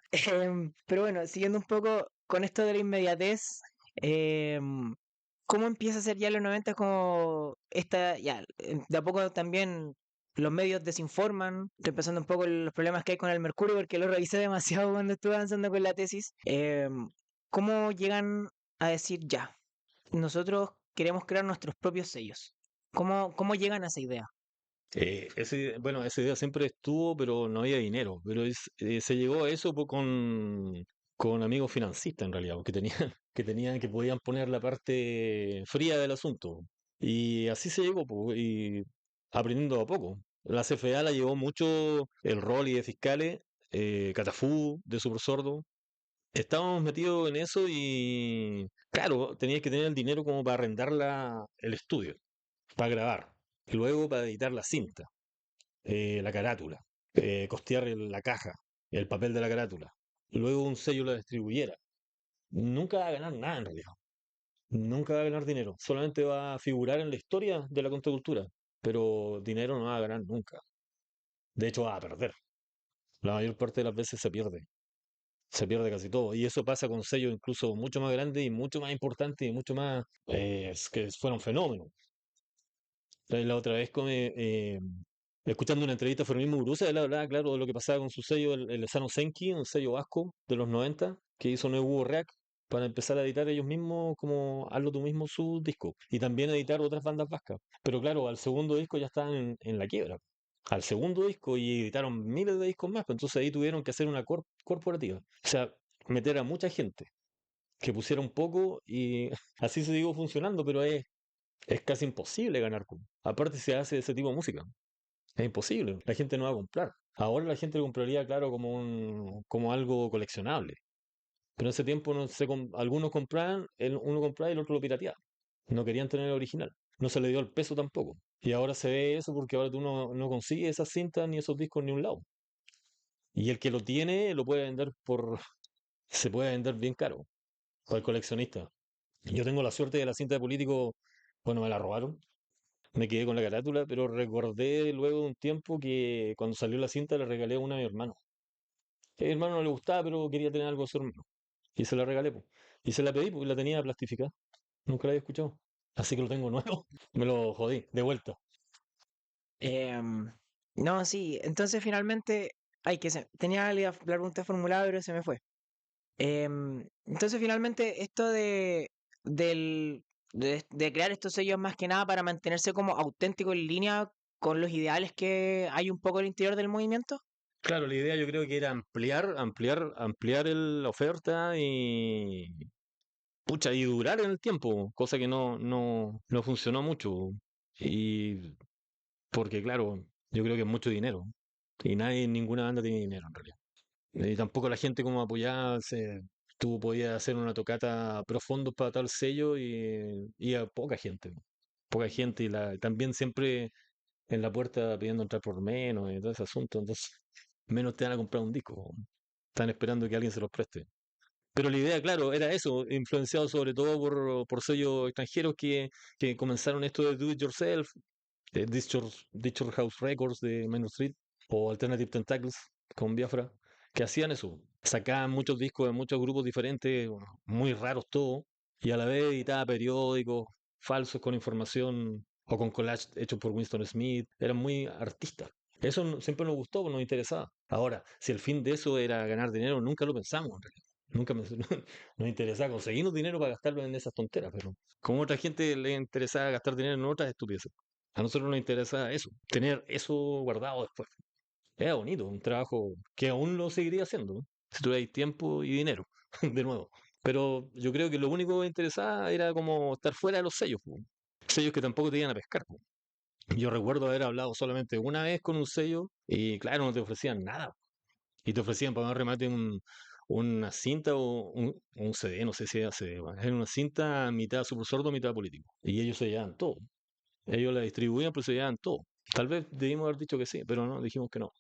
Pero bueno, siguiendo un poco con esto de la inmediatez, em, ¿cómo empieza a ser ya en los 90 como esta, ya, de a poco también los medios desinforman, estoy empezando un poco los problemas que hay con el mercurio porque lo revisé demasiado cuando estuve avanzando con la tesis. ¿Cómo llegan a decir ya, nosotros queremos crear nuestros propios sellos? ¿Cómo llegan a esa idea? Bueno, esa idea siempre estuvo, pero no había dinero. Pero se llegó a eso con amigos financistas en realidad, porque tenían, que podían poner la parte fría del asunto. Y así se llegó, y aprendiendo a poco. La CFA la llevó mucho el rol y de fiscales, Catafú, de Super Sordo. Estábamos metidos en eso y, claro, tenías que tener el dinero como para arrendar el estudio, para grabar. Y luego para editar la cinta, la carátula, costear la caja, el papel de la carátula. Luego un sello la distribuyera. Nunca va a ganar nada en realidad. Nunca va a ganar dinero. Solamente va a figurar en la historia de la contracultura. Pero dinero no va a ganar nunca. De hecho, va a perder. La mayor parte de las veces se pierde. Se pierde casi todo. Y eso pasa con sellos incluso mucho más grandes y mucho más importantes y mucho más es que fueron fenómenos. La otra vez escuchando una entrevista a Fermín Muguruza, él hablaba, claro, de lo que pasaba con su sello, el Sano Senki, un sello vasco de los 90 que hizo Nuevo React para empezar a editar ellos mismos, como hazlo tú mismo su disco. Y también editar otras bandas vascas. Pero claro, al segundo disco ya estaban en la quiebra. Al segundo disco y editaron miles de discos más, pues entonces ahí tuvieron que hacer una corporativa. O sea, meter a mucha gente que pusiera un poco y así se digo funcionando, pero es casi imposible ganar. Aparte se hace ese tipo de música. Es imposible. La gente no va a comprar. Ahora la gente lo compraría, claro, como algo coleccionable. Pero en ese tiempo algunos compraban, uno compraba y el otro lo pirateaba. No querían tener el original. No se le dio el peso tampoco. Y ahora se ve eso porque ahora tú no consigues esas cintas ni esos discos ni un lado. Y el que lo tiene lo puede vender se puede vender bien caro para el coleccionista. Yo tengo la suerte de la cinta de político, bueno, me la robaron. Me quedé con la carátula, pero recordé luego de un tiempo que cuando salió la cinta le regalé una a mi hermano. A mi hermano no le gustaba, pero quería tener algo de su hermano. Y se la regalé, po. Y se la pedí porque la tenía plastificada. Nunca la había escuchado. Así que lo tengo nuevo. Me lo jodí, de vuelta. Em, no, sí, entonces finalmente, tenía la pregunta formulada, pero se me fue. Entonces finalmente esto de crear estos sellos más que nada para mantenerse como auténtico en línea con los ideales que hay un poco al interior del movimiento. Claro, la idea yo creo que era ampliar la oferta y, pucha, y durar en el tiempo, cosa que no funcionó mucho. Y porque, claro, yo creo que es mucho dinero. Y ninguna banda tiene dinero en realidad. Y tampoco la gente como apoyaba, tú podías hacer una tocata profundo para tal sello y a poca gente. Poca gente y también siempre en la puerta pidiendo entrar por menos y todo ese asunto. Entonces, menos te van a comprar un disco. Están esperando que alguien se los preste. Pero la idea, claro, era eso, influenciado sobre todo por sellos extranjeros que comenzaron esto de Do It Yourself, Dischord House Records de Minor Street o Alternative Tentacles con Biafra, que hacían eso. Sacaban muchos discos de muchos grupos diferentes, bueno, muy raros todos, y a la vez editaba periódicos falsos con información o con collage hechos por Winston Smith. Eran muy artistas. Eso siempre nos gustó, nos interesaba. Ahora, si el fin de eso era ganar dinero, nunca lo pensamos en realidad. Nunca nos interesaba conseguirnos dinero para gastarlo en esas tonteras, pero como a otra gente le interesaba gastar dinero en otras estupideces. A nosotros nos interesa eso, tener eso guardado después. Era bonito, un trabajo que aún lo seguiría haciendo, ¿no? Si tuvierais tiempo y dinero, de nuevo. Pero yo creo que lo único que me interesaba era como estar fuera de los sellos, po. sellos que tampoco te iban a pescar, po. Yo recuerdo haber hablado solamente una vez con un sello y claro, no te ofrecían nada. Y te ofrecían para más remate una cinta o un CD, no sé si era CD, bueno, era una cinta mitad super sordo, mitad político. Y ellos se llevaban todo. Ellos la distribuían, pero se llevaban todo. Tal vez debimos haber dicho que sí, pero no, dijimos que no.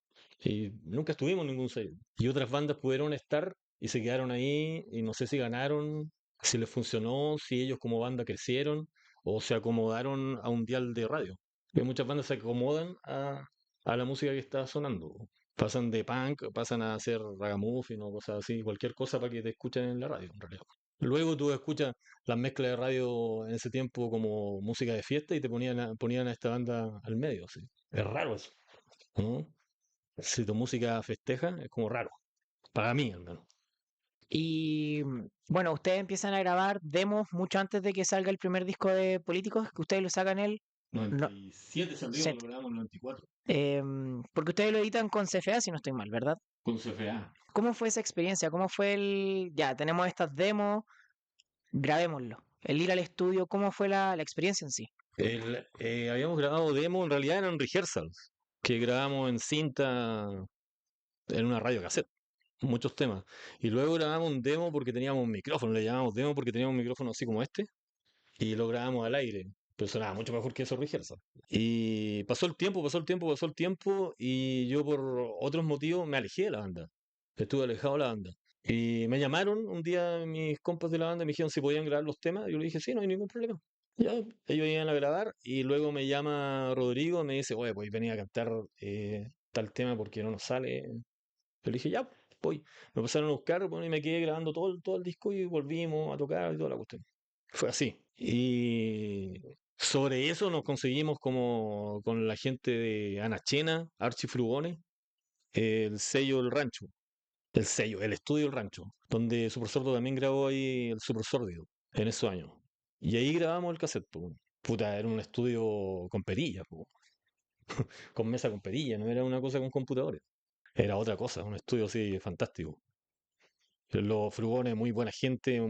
Y nunca estuvimos en ningún sello. Y otras bandas pudieron estar y se quedaron ahí y no sé si ganaron, si les funcionó, si ellos como banda crecieron o se acomodaron a un dial de radio. Porque muchas bandas se acomodan a la música que está sonando. Pasan de punk, pasan a hacer ragamuffin o cosas así, cualquier cosa para que te escuchen en la radio, en realidad. Luego tú escuchas las mezclas de radio en ese tiempo como música de fiesta y te ponían a esta banda al medio, sí. Es raro eso, ¿no? Si tu música festeja, es como raro. Para mí, al menos. Y bueno, ustedes empiezan a grabar demos mucho antes de que salga el primer disco de Políticos, que ustedes lo sacan él. No, 97 salió, set, lo grabamos en 94. porque ustedes lo editan con CFA, si no estoy mal, ¿verdad? Con CFA. ¿Cómo fue esa experiencia? ¿Cómo fue ya, tenemos estas demos, grabémoslo? El ir al estudio, ¿cómo fue la experiencia en sí? Habíamos grabado demo, en realidad eran rehearsals, que grabamos en cinta en una radio cassette, muchos temas. Y luego grabamos un demo porque teníamos un micrófono, le llamamos demo porque teníamos un micrófono así como este, y lo grabamos al aire. Pero sonaba mucho mejor que esos rehearsals. Y pasó el tiempo, y yo por otros motivos me alejé de la banda. Estuve alejado de la banda. Y me llamaron un día mis compas de la banda y me dijeron si podían grabar los temas. Yo le dije, sí, no hay ningún problema. Ya, ellos iban a grabar y luego me llama Rodrigo y me dice, oye, pues venía a cantar tal tema porque no nos sale. Yo le dije, ya, voy. Me pasaron a buscar, bueno, y me quedé grabando todo el disco y volvimos a tocar y toda la cuestión. Fue así. Y sobre eso nos conseguimos como con la gente de Anachena, Archie Frugones, el sello El Rancho. El estudio El Rancho, donde Super Sordo también grabó ahí el Super Sordido en esos años. Y ahí grabamos el cassette, po. Puta, era un estudio con perilla, po. Con mesa con perilla, no era una cosa con computadores. Era otra cosa, un estudio así fantástico. Los Frugones, muy buena gente,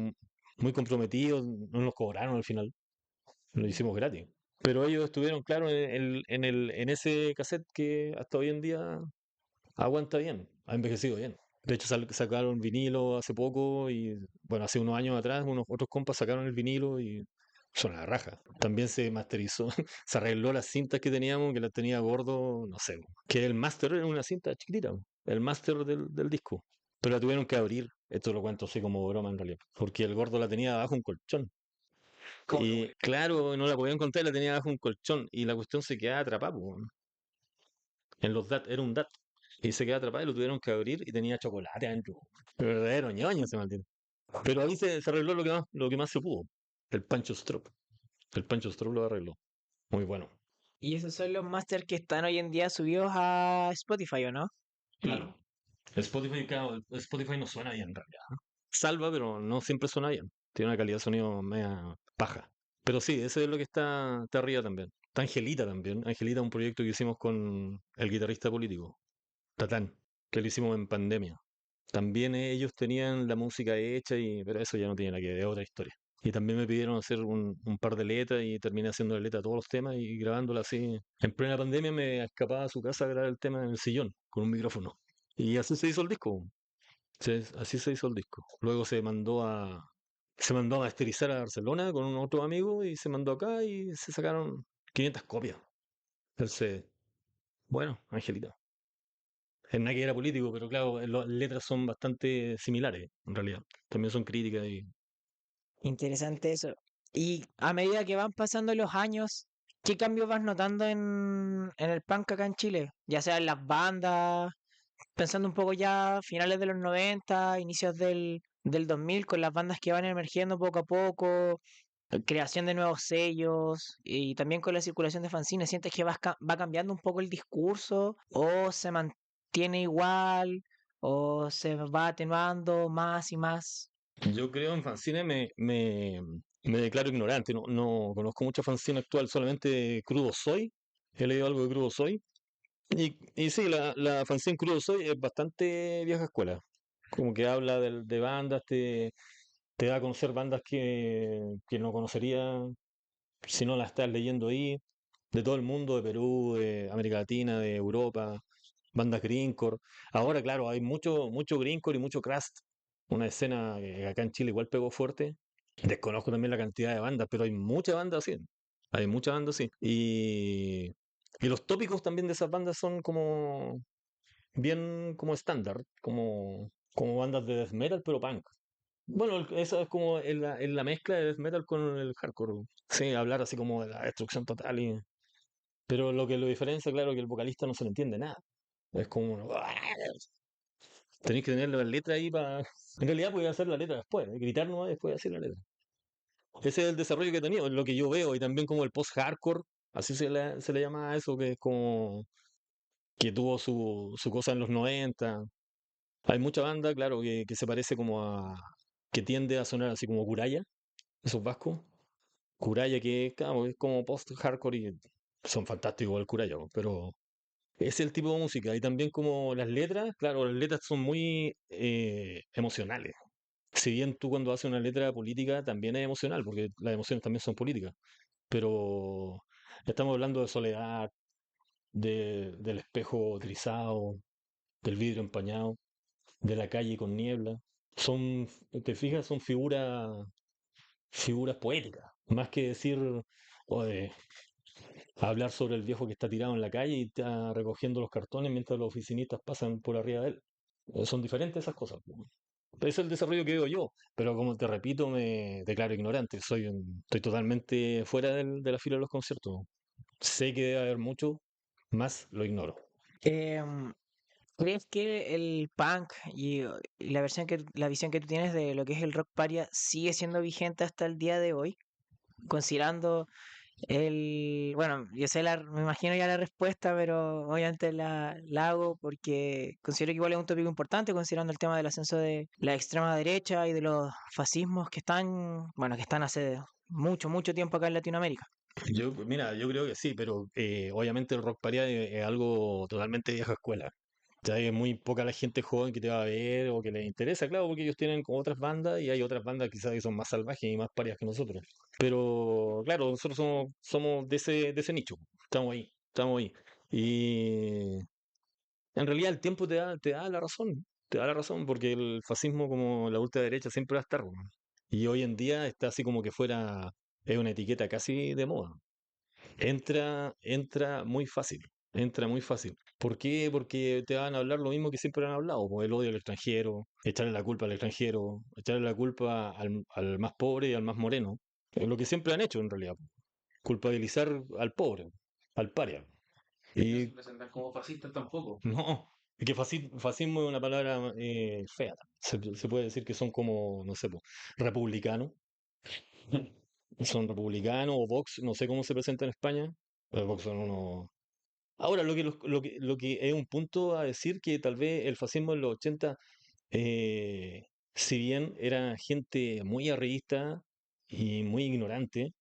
muy comprometidos, no nos cobraron al final, lo hicimos gratis. Pero ellos estuvieron, claro, en ese cassette que hasta hoy en día aguanta bien, ha envejecido bien. De hecho, sacaron vinilo hace poco y, bueno, hace unos años atrás, unos otros compas sacaron el vinilo y son la raja. También se masterizó, se arregló las cintas que teníamos, que las tenía gordo, no sé, que el master era una cinta chiquitita, el master del disco. Pero la tuvieron que abrir, esto lo cuento así como broma en realidad, porque el gordo la tenía abajo un colchón. Y claro, no la podían encontrar, la tenía bajo un colchón y la cuestión se quedaba atrapada, po, en los DAT, era un DAT. Y se quedaba atrapada y lo tuvieron que abrir y tenía chocolate adentro. Verdadero ñoño se mantiene. Pero ahí se arregló lo que más se pudo. El Pancho Strop. El Pancho Strop lo arregló. Muy bueno. Y esos son los masters que están hoy en día subidos a Spotify, ¿o no? Claro. Spotify, claro, Spotify no suena bien en realidad. Salva, pero no siempre suena bien. Tiene una calidad de sonido media paja. Pero sí, ese es lo que está arriba también. Está Angelita también. Angelita es un proyecto que hicimos con el guitarrista político, Tatán, que lo hicimos en pandemia. También ellos tenían la música hecha, pero eso ya no tiene nada que ver, es otra historia. Y también me pidieron hacer un par de letras y terminé haciendo la letra a todos los temas y grabándola así. En plena pandemia me escapaba a su casa a grabar el tema en el sillón con un micrófono. Y así se hizo el disco. Así se hizo el disco. Luego se mandó a masterizar a Barcelona con un otro amigo y se mandó acá y se sacaron 500 copias. Entonces, bueno, Angelita. Es nada que era político, pero claro, las letras son bastante similares, en realidad. También son críticas y... Interesante eso. Y a medida que van pasando los años, ¿qué cambios vas notando en el punk acá en Chile? Ya sea en las bandas, pensando un poco ya finales de los 90, inicios del 2000, con las bandas que van emergiendo poco a poco, creación de nuevos sellos y también con la circulación de fanzines. ¿Sientes que va cambiando un poco el discurso o se mantiene igual o se va atenuando más y más? Yo creo en fanzine me declaro ignorante, no conozco mucha fanzine actual, solamente Crudo Soy, he leído algo de Crudo Soy, y sí, la fanzine Crudo Soy es bastante vieja escuela, como que habla de bandas, te da a conocer bandas que no conocería, si no la estás leyendo ahí, de todo el mundo, de Perú, de América Latina, de Europa, bandas grindcore. Ahora, claro, hay mucho grindcore y mucho crust. Una escena que acá en Chile igual pegó fuerte. Desconozco también la cantidad de bandas, pero hay muchas bandas así. Hay muchas bandas así. Y los tópicos también de esas bandas son como bien como estándar, como bandas de death metal, pero punk. Bueno, eso es como en la mezcla de death metal con el hardcore. Sí, hablar así como de la destrucción total. Pero lo que lo diferencia, claro, que el vocalista no se le entiende nada. Es como, tenéis que tener la letra ahí para... En realidad podía hacer la letra después, gritar nomás y después hacer la letra. Ese es el desarrollo que he tenido, es lo que yo veo, y también como el post-hardcore, así se le llama a eso, que es como que tuvo su cosa en los 90. Hay mucha banda, claro, que se parece como a... que tiende a sonar así como Kuraya, esos vascos. Kuraya que, claro, es como post-hardcore y son fantásticos el Kuraya, pero es el tipo de música. Y también como las letras, claro, las letras son muy emocionales. Si bien tú cuando haces una letra política también es emocional, porque las emociones también son políticas, pero estamos hablando de soledad, del espejo trizado, del vidrio empañado, de la calle con niebla. Son, te fijas, son figuras poéticas, más que decir o de hablar sobre el viejo que está tirado en la calle y está recogiendo los cartones mientras los oficinistas pasan por arriba de él. Son diferentes esas cosas, po. Ese es el desarrollo que veo yo, pero como te repito, me declaro ignorante. Estoy totalmente fuera de la fila de los conciertos. Sé que debe haber mucho, más lo ignoro. Em, ¿Crees que el punk y la visión que tú tienes de lo que es el rock paria sigue siendo vigente hasta el día de hoy? Considerando bueno, yo sé me imagino ya la respuesta, pero obviamente la hago porque considero que igual es un tópico importante, considerando el tema del ascenso de la extrema derecha y de los fascismos bueno, que están hace mucho tiempo acá en Latinoamérica. Mira, yo creo que sí, pero obviamente el rock paria es algo totalmente vieja escuela. Ya es muy poca la gente joven que te va a ver o que les interesa, claro, porque ellos tienen como otras bandas y hay otras bandas quizás que son más salvajes y más parias que nosotros. Pero claro, nosotros somos de ese nicho, estamos ahí. Y en realidad el tiempo te da la razón, porque el fascismo como la ultraderecha siempre va a estar, weón. Y hoy en día está así como que es una etiqueta casi de moda. Entra muy fácil, entra muy fácil. ¿Por qué? Porque te van a hablar lo mismo que siempre han hablado, pues, el odio al extranjero, echarle la culpa al extranjero, echarle la culpa al más pobre y al más moreno. Es lo que siempre han hecho en realidad, culpabilizar al pobre, al paria. No se Y presentan como fascistas tampoco. no, es que fascismo es una palabra fea. Se puede decir que son como, no sé, po, republicanos. Son republicanos o Vox, no sé cómo se presenta en España. Pero Vox son unos... Ahora, lo que es un punto a decir que tal vez el fascismo en los 80, si bien era gente muy arribista y muy ignorante,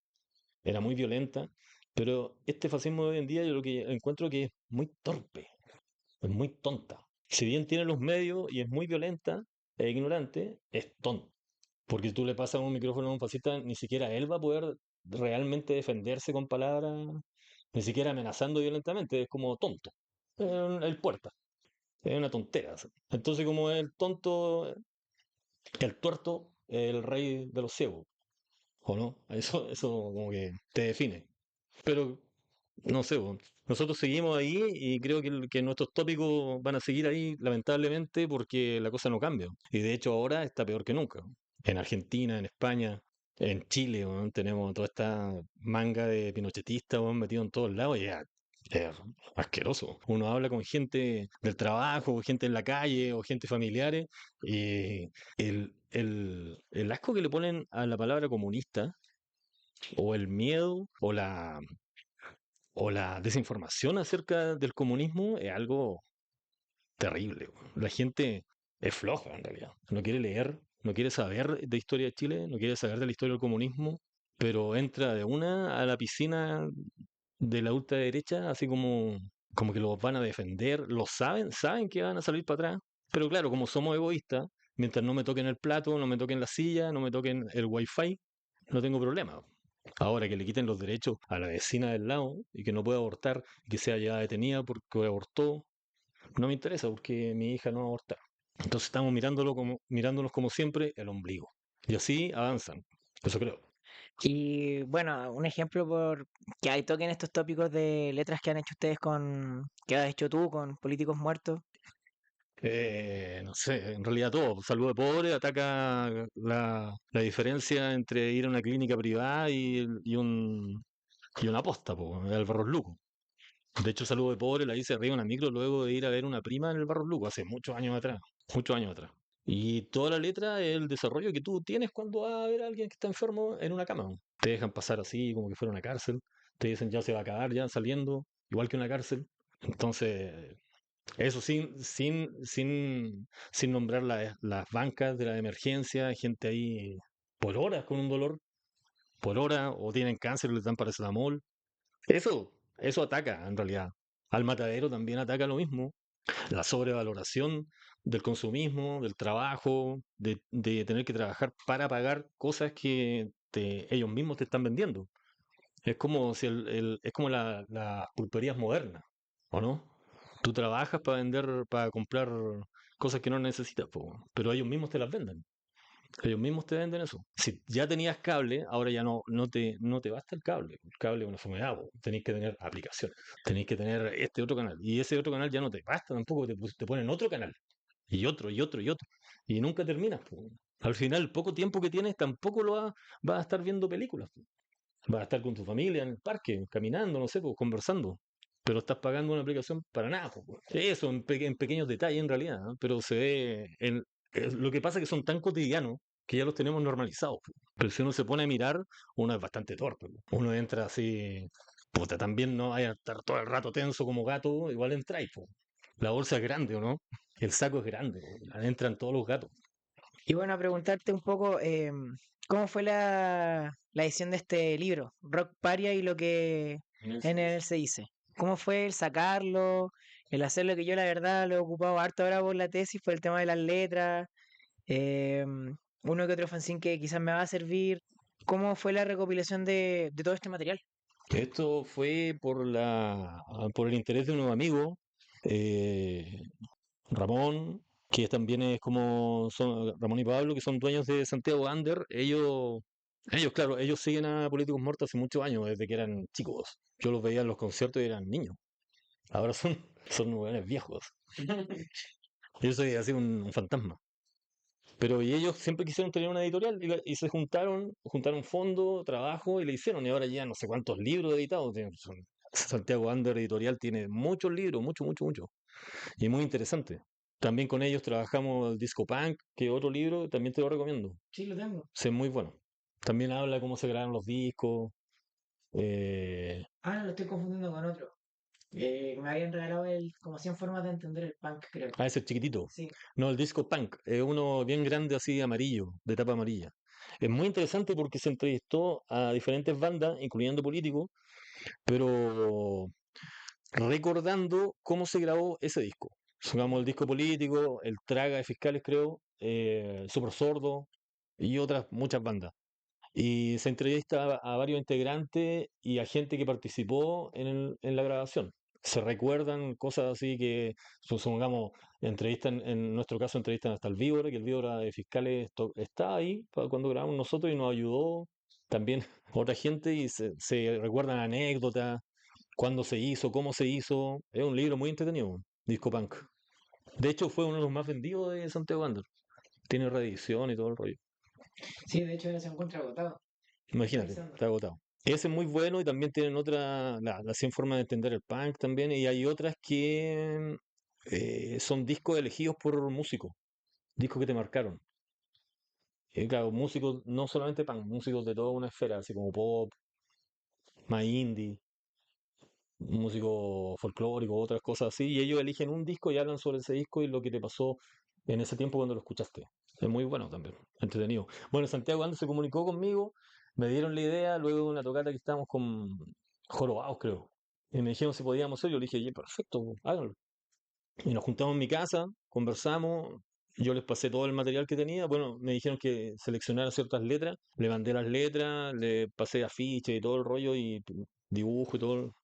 era muy violenta, pero este fascismo de hoy en día yo lo que encuentro que es muy torpe, es muy tonta. Si bien tiene los medios y es muy violenta e ignorante, es tonta. Porque tú le pasas un micrófono a un fascista, ni siquiera él va a poder realmente defenderse con palabras, ni siquiera amenazando violentamente, es como tonto. El puerta, es una tontera. ¿Sí? Entonces, como el tonto, el tuerto, es el rey de los ciegos, ¿o no? Eso como que te define. Pero, no sé, bo, nosotros seguimos ahí y creo que nuestros tópicos van a seguir ahí, lamentablemente, porque la cosa no cambia. Y de hecho ahora está peor que nunca. En Argentina, en España, en Chile, weón, tenemos toda esta manga de pinochetistas, weón, metido en todos lados y es asqueroso. Uno habla con gente del trabajo, o gente en la calle, o gente familiares, y el asco que le ponen a la palabra comunista, o el miedo, o la desinformación acerca del comunismo es algo terrible, weón. La gente es floja en realidad. No quiere leer, no quiere saber de historia de Chile, no quiere saber de la historia del comunismo, pero entra de una a la piscina de la ultraderecha, así como que los van a defender, lo saben que van a salir para atrás, pero claro, como somos egoístas, mientras no me toquen el plato, no me toquen la silla, no me toquen el wifi, no tengo problema. Ahora que le quiten los derechos a la vecina del lado y que no pueda abortar, que sea ya detenida porque abortó, no me interesa porque mi hija no va a abortar. Entonces estamos mirándonos como siempre el ombligo. Y así avanzan. Eso creo. Y bueno, un ejemplo por que hay toquen estos tópicos de letras que han hecho ustedes que has hecho tú con políticos muertos. No sé, en realidad todo. Salud de Pobre ataca la diferencia entre ir a una clínica privada y una posta, po, el Barros Luco. De hecho, Salud de Pobre la hice arriba de una micro luego de ir a ver una prima en el Barros Luco, hace muchos años atrás, muchos años atrás. Y toda la letra es el desarrollo que tú tienes cuando vas a ver a alguien que está enfermo en una cama. Te dejan pasar así, como que fuera una cárcel. Te dicen ya se va a acabar, ya saliendo, igual que una cárcel. Entonces, eso sin nombrar las bancas de la emergencia, gente ahí por horas con un dolor, por hora, o tienen cáncer y les dan paracetamol. Eso ataca en realidad. Al matadero también ataca lo mismo. La sobrevaloración del consumismo, del trabajo, de tener que trabajar para pagar cosas que ellos mismos te están vendiendo. Es como si es como las pulperías modernas, ¿o no? Tú trabajas para vender, para comprar cosas que no necesitas, po, pero ellos mismos te las venden. Ellos mismos te venden eso. Si ya tenías cable, ahora ya no te basta el cable. El cable es una enfermedad, po. Tenéis que tener aplicaciones. Tenéis que tener este otro canal. Y ese otro canal ya no te basta tampoco. Te ponen otro canal. Y otro, y otro, y otro. Y nunca terminas, po. Al final, el poco tiempo que tienes, tampoco vas a estar viendo películas, po. Vas a estar con tu familia en el parque, caminando, no sé, pues, conversando. Pero estás pagando una aplicación para nada, pues. Eso, en pequeños detalles en realidad, ¿no? Pero se ve. Lo que pasa es que son tan cotidianos que ya los tenemos normalizados, pues. Pero si uno se pone a mirar, uno es bastante torpe, pues. Uno entra así. Puta, también no vaya a estar todo el rato tenso como gato, igual entráis, pues. La bolsa es grande, ¿o no? El saco es grande, pues. Entran todos los gatos. Y bueno, a preguntarte un poco, ¿cómo fue la edición de este libro, Rock Paria y lo que en él se dice? ¿Cómo fue el sacarlo, el hacerlo? Que yo la verdad lo he ocupado harto ahora por la tesis, por el tema de las letras, uno que otro fanzine que quizás me va a servir. ¿Cómo fue la recopilación de todo este material? Esto fue por el interés de unos amigos, eh, Ramón, que también es como son Ramón y Pablo, que son dueños de Santiago Under. Claro, ellos siguen a Políticos Muertos hace muchos años, desde que eran chicos. Yo los veía en los conciertos y eran niños. Ahora son hueones viejos. Yo soy así un fantasma. Pero y ellos siempre quisieron tener una editorial y se juntaron fondo, trabajo y le hicieron. Y ahora ya no sé cuántos libros editados. Santiago Under Editorial tiene muchos libros, mucho, mucho, mucho. Y muy interesante. También con ellos trabajamos el Disco Punk, que es otro libro, también te lo recomiendo. Sí, lo tengo. Sí, es muy bueno. También habla cómo se graban los discos. eh, Ah, no, lo estoy confundiendo con otro. Me habían regalado como 100 formas de entender el punk, creo. ese chiquitito. Sí. No, el Disco Punk, es uno bien grande así amarillo, de tapa amarilla. Es muy interesante porque se entrevistó a diferentes bandas, incluyendo políticos, pero recordando cómo se grabó ese disco. Digamos, el disco político, el Traga de Fiscales, creo, Super Sordo y otras muchas bandas. Y se entrevista a varios integrantes y a gente que participó en la grabación. Se recuerdan cosas así que, supongamos, en nuestro caso entrevistan hasta el Víbora, que el Víbora de Fiscales está ahí cuando grabamos nosotros y nos ayudó también otra gente y se recuerdan anécdotas, cuándo se hizo, cómo se hizo. Es un libro muy entretenido, Disco Punk. De hecho, fue uno de los más vendidos de Santiago Wander. Tiene reedición y todo el rollo. Sí, de hecho ahora se encuentra agotado. Imagínate, Revisando. está agotado. Ese es muy bueno y también tienen las 100 formas de entender el punk también, y hay otras que son discos elegidos por músicos, discos que te marcaron. Claro, músicos, no solamente punk, músicos de toda una esfera, así como pop, más indie, músicos folclóricos, otras cosas así, y ellos eligen un disco y hablan sobre ese disco y lo que te pasó en ese tiempo cuando lo escuchaste. Es muy bueno también, entretenido. Bueno, Santiago Ando se comunicó conmigo, me dieron la idea luego de una tocata que estábamos con Jorobados, creo. Y me dijeron si podíamos hacer, yo le dije, perfecto, háganlo. Y nos juntamos en mi casa, conversamos, Yo les pasé todo el material que tenía. Bueno, me dijeron que seleccionara ciertas letras. Le mandé las letras, le pasé afiche y todo el rollo y dibujo y todo.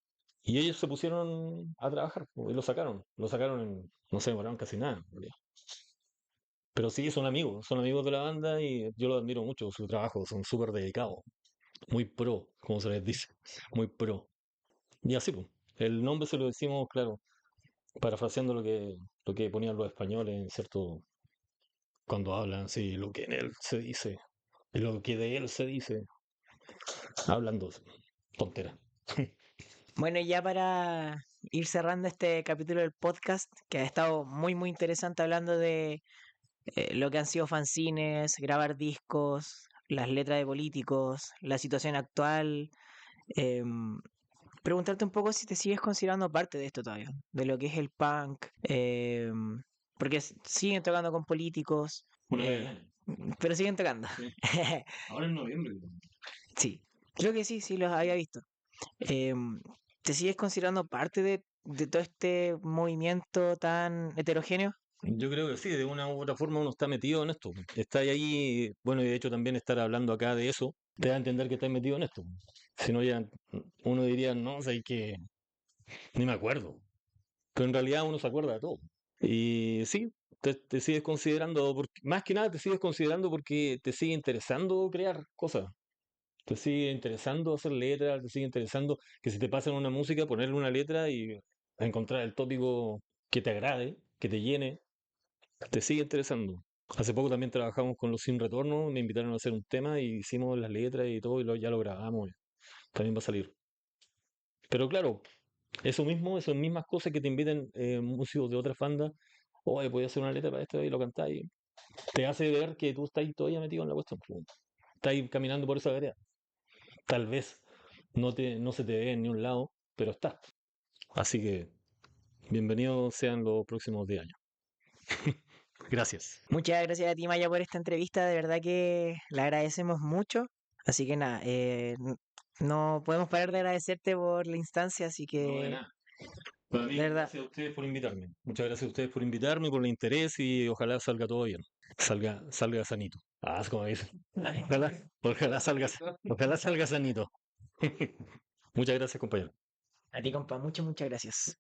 Y ellos se pusieron a trabajar y lo sacaron. Lo sacaron en, no se demoraron casi nada, en realidad. Pero sí, son amigos de la banda y yo los admiro mucho. Su trabajo, son súper dedicados. Muy pro, como se les dice. Muy pro. Y así, pues. El nombre se lo decimos, claro, parafraseando lo que ponían los españoles en cierto cuando hablan, sí, lo que en él se dice, y lo que de él se dice, hablando tontera. Bueno, ya para ir cerrando este capítulo del podcast, que ha estado muy, muy interesante hablando de lo que han sido fanzines, grabar discos, las letras de políticos, la situación actual. em, Preguntarte un poco si te sigues considerando parte de esto todavía, de lo que es el punk, porque siguen tocando con políticos, Una vez eh, al año, pero siguen tocando. sí. Ahora en noviembre. Sí, creo que sí, sí los había visto. Em, ¿Te sigues considerando parte de todo este movimiento tan heterogéneo? Yo creo que sí, de una u otra forma uno está metido en esto. Está ahí, bueno, y de hecho también estar hablando acá de eso, te da a entender que estás metido en esto. Si no, ya uno diría, no, sé que ni me acuerdo. Pero en realidad uno se acuerda de todo. Y sí, te sigues considerando, más que nada te sigues considerando porque te sigue interesando crear cosas. Te sigue interesando hacer letras, te sigue interesando que si te pasan una música, ponerle una letra y encontrar el tópico que te agrade, que te llene, te sigue interesando. Hace poco también trabajamos con los Sin Retorno, me invitaron a hacer un tema y hicimos las letras y todo y ya lo grabamos. También va a salir. Pero claro, eso mismo, esas mismas cosas que te inviten músicos de otras bandas, oye, voy a hacer una letra para esto y lo cantáis, te hace ver que tú estás todavía metido en la cuestión. Estás caminando por esa vereda. Tal vez no se te ve en ni un lado, pero está. Así que bienvenidos sean los próximos 10 años. Gracias. Muchas gracias a ti, Maya, por esta entrevista. De verdad que la agradecemos mucho. Así que nada, no podemos parar de agradecerte por la instancia, así No, de que nada. Para mí, de verdad, gracias a ustedes por invitarme. Muchas gracias a ustedes por invitarme, por el interés y ojalá salga todo bien. Salga sanito. Ah, es como dicen. Ojalá salga sanito. Muchas gracias, compañero. a ti, compa, muchas, muchas gracias.